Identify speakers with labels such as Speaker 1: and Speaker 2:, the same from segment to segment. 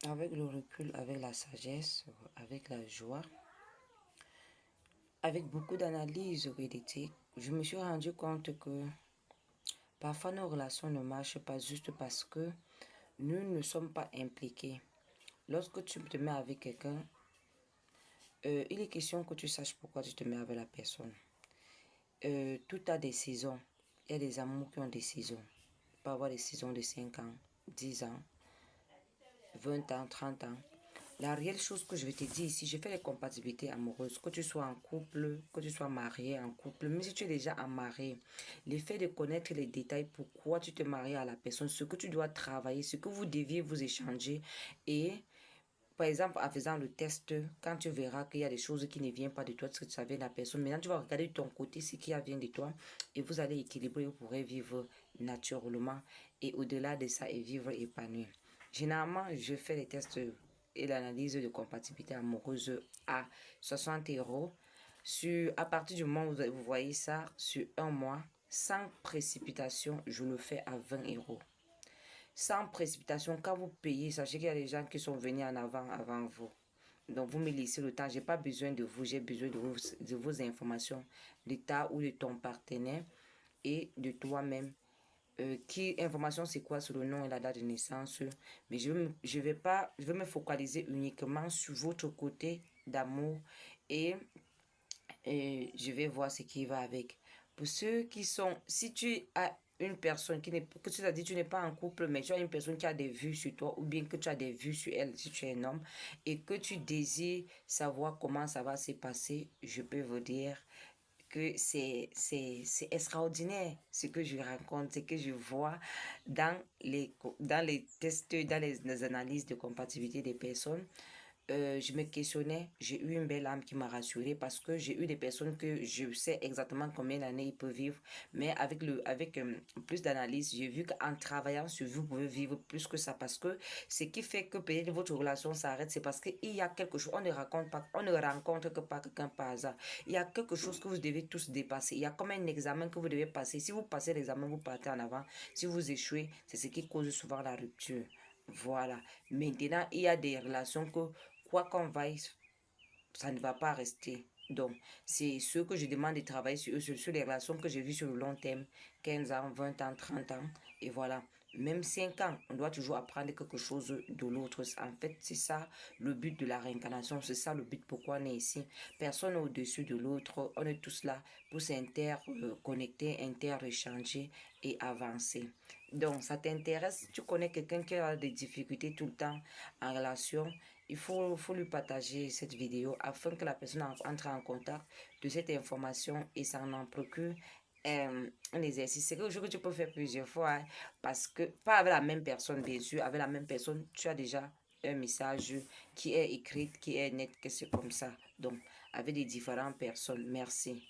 Speaker 1: avec le recul, avec la sagesse, avec la joie, avec beaucoup d'analyse juridique, je me suis rendu compte que parfois nos relations ne marchent pas juste parce que nous ne sommes pas impliqués. Lorsque tu te mets avec quelqu'un, il est question que tu saches pourquoi tu te mets avec la personne. Tout a des saisons. Il y a des amours qui ont des saisons. Il peut y avoir des saisons de 5 ans, 10 ans, 20 ans, 30 ans. La réelle chose que je vais te dire ici, je fais les compatibilités amoureuses. Que tu sois en couple, que tu sois marié en couple, même si tu es déjà en marié, le fait de connaître les détails, pourquoi tu te maries à la personne, ce que tu dois travailler, ce que vous deviez vous échanger. Et par exemple, en faisant le test, quand tu verras qu'il y a des choses qui ne viennent pas de toi, ce que tu savais de la personne, maintenant tu vas regarder de ton côté ce qui vient de toi et vous allez équilibrer, vous pourrez vivre naturellement et au-delà de ça et vivre épanoui. Généralement, je fais les tests et l'analyse de compatibilité amoureuse à 60 euros. À partir du moment où vous voyez ça, sur un mois, sans précipitation, je le fais à 20 euros. Sans précipitation, quand vous payez, sachez qu'il y a des gens qui sont venus en avant vous. Donc, vous me laissez le temps. Je n'ai pas besoin de vous, j'ai besoin de vos informations, de ta ou de ton partenaire et de toi-même. Information, c'est quoi? Sur le nom et la date de naissance. Mais je vais me focaliser uniquement sur votre côté d'amour et je vais voir ce qui va avec. Pour ceux qui sont, si tu as une personne qui n'est, que tu as dit, tu n'es pas en couple, mais tu as une personne qui a des vues sur toi, ou bien que tu as des vues sur elle, si tu es un homme, et que tu désires savoir comment ça va se passer, je peux vous dire que c'est extraordinaire ce que je rencontre, ce que je vois dans les tests, dans les analyses de compatibilité des personnes. Je me questionnais, j'ai eu une belle âme qui m'a rassurée parce que j'ai eu des personnes que je sais exactement combien d'années ils peuvent vivre, mais avec plus d'analyse, j'ai vu qu'en travaillant sur vous, vous pouvez vivre plus que ça parce que ce qui fait que peut-être votre relation s'arrête, c'est parce qu'il y a quelque chose, on ne rencontre que pas quelqu'un par hasard. Il y a quelque chose que vous devez tous dépasser. Il y a comme un examen que vous devez passer. Si vous passez l'examen, vous partez en avant. Si vous échouez, c'est ce qui cause souvent la rupture. Voilà. Maintenant, il y a des relations que quoi qu'on vaille, ça ne va pas rester. Donc, c'est ce que je demande de travailler sur eux, sur les relations que j'ai vues sur le long terme, 15 ans, 20 ans, 30 ans, et voilà. Même 5 ans, on doit toujours apprendre quelque chose de l'autre. En fait, c'est ça le but de la réincarnation, c'est ça le but pourquoi on est ici. Personne n'est au-dessus de l'autre, on est tous là pour s'interconnecter, inter-échanger et avancer. Donc, ça t'intéresse, tu connais quelqu'un qui a des difficultés tout le temps en relation, faut lui partager cette vidéo afin que la personne entre en contact de cette information et ça en procure un exercice. C'est quelque chose que tu peux faire plusieurs fois hein, parce que, pas avec la même personne bien sûr, avec la même personne, tu as déjà un message qui est écrit, qui est net, que c'est comme ça. Donc, avec des différentes personnes. Merci.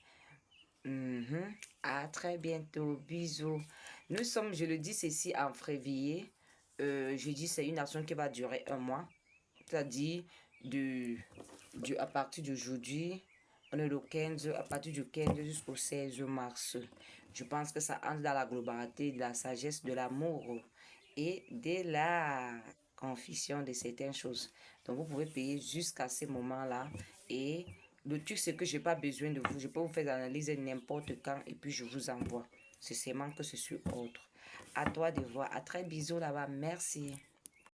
Speaker 1: À très bientôt. Bisous. Nous sommes, je le dis, ceci en février. Je dis c'est une action qui va durer un mois. C'est-à-dire à partir d'aujourd'hui, on est le 15, à partir du 15 jusqu'au 16 mars. Je pense que ça entre dans la globalité de la sagesse, de l'amour et de la confusion de certaines choses. Donc, vous pouvez payer jusqu'à ce moment-là. Et le truc, c'est que je n'ai pas besoin de vous. Je peux vous faire l'analyse n'importe quand et puis je vous envoie. C'est seulement que ce suis autre. À toi de voir. À très bisous là-bas. Merci.